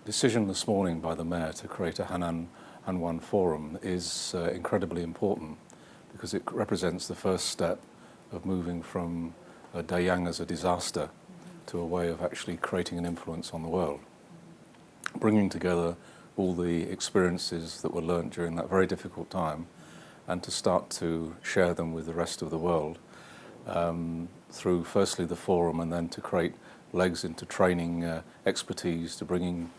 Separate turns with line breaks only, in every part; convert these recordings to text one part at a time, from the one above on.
decision this morning by the Mayor to create a Hanwan Forum is incredibly important because it represents the first step of moving from Dayang as a disaster to a way of actually creating an influence on the world, bringing together all the experiences that were learnt during that very difficult time and to start to share them with the rest of the world through firstly the forum and then to create legs into training expertise, to bringing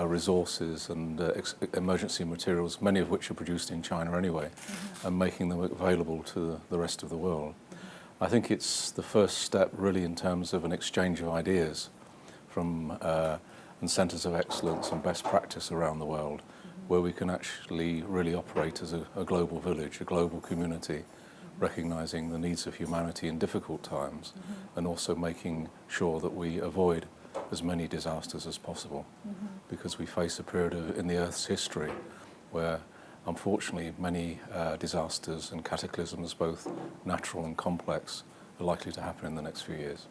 resources and emergency materials, many of which are produced in China anyway, and making them available to the rest of the world. I think it's the first step really in terms of an exchange of ideas from and centres of excellence and best practice around the world, where we can actually really operate as a global village, a global community, recognising the needs of humanity in difficult times and also making sure that we avoid as many disasters as possible, because we face a period in the Earth's history where unfortunately many disasters and cataclysms, both natural and complex, are likely to happen in the next few years.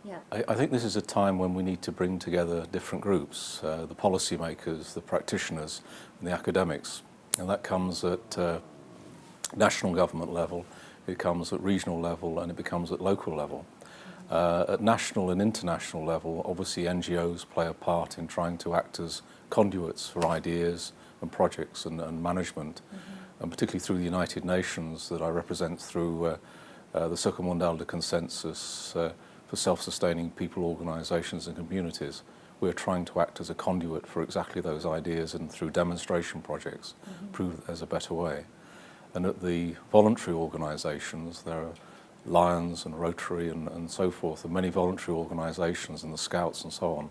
Yeah.
I think this is a time when we need to bring together different groups, the policymakers, the practitioners and the academics, and that comes at national government level, it comes at regional level and it becomes at local level. At national and international level, obviously NGOs play a part in trying to act as conduits for ideas and projects and management, and particularly through the United Nations that I represent through the Circle Mondial de Consensus for self-sustaining people, organisations and communities. We're trying to act as a conduit for exactly those ideas and through demonstration projects prove that there's a better way. And at the voluntary organisations, there are Lions and Rotary and so forth, and many voluntary organisations and the Scouts and so on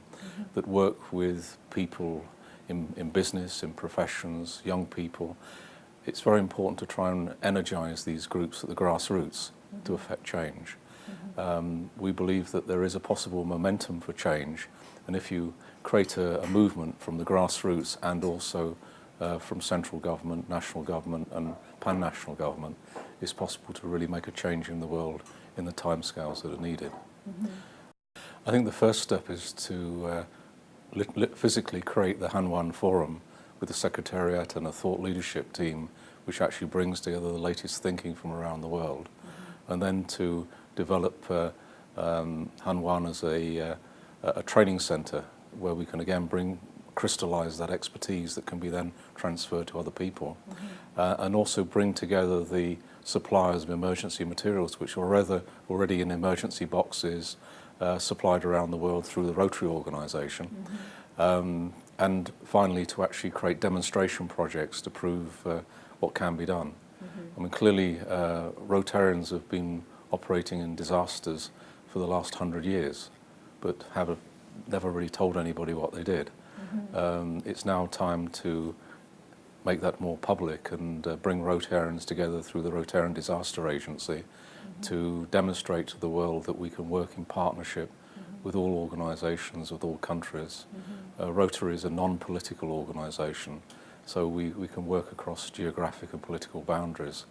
that work with people in business, in professions, young people. It's very important to try and energise these groups at the grassroots to affect change. We believe that there is a possible momentum for change, and if you create a movement from the grassroots and also from central government, national government and pan-national government, it's possible to really make a change in the world in the timescales that are needed. I think the first step is to physically create the Hanwan Forum with a secretariat and a thought leadership team which actually brings together the latest thinking from around the world, and then to develop Hanwan as a training centre where we can again crystallise that expertise that can be then transferred to other people, and also bring together the suppliers of emergency materials which are already in emergency boxes supplied around the world through the Rotary organisation, and finally to actually create demonstration projects to prove what can be done. I mean, clearly Rotarians have been operating in disasters for the last 100 years, but have never really told anybody what they did. It's now time to make that more public and bring Rotarians together through the Rotarian Disaster Agency to demonstrate to the world that we can work in partnership with all organisations, with all countries. Rotary is a non-political organisation, so we can work across geographic and political boundaries